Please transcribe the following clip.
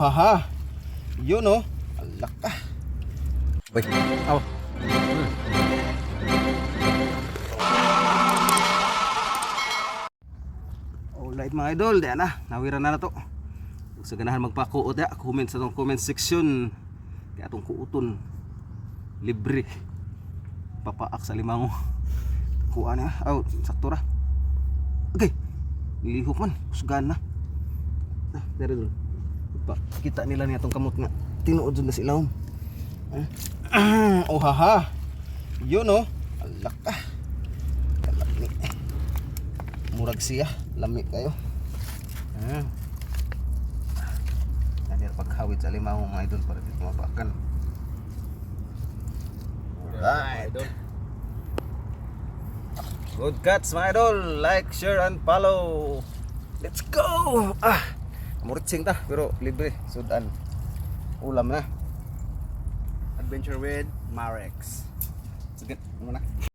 Haha, yun oh. Alak ka. Uy, aw. Alright mga idol, diyan na. Nawira na to. Kung sa ganahan magpakuot ya, comment sa tong comment section. Kaya atong kuuton. Libre. Papaak sa limango. Kuha na. Aw, sakto ra. Okay. Lihok man. Usgan na. Dari dulu. Kita nila niya itong kamot nga tinuod dun na sa ilawom. Oh haha. Yun oh. Alak ka. Kalami. Murag siya. Lami kayo. Nandiyan paghawid sa limango mga idol para dito mapakan. Alright. Good cuts mga idol. Like, share, and follow. Let's go. Muritsing ta pero libre. Sudan. Ulam na. Adventure with Marex. Sige, muna.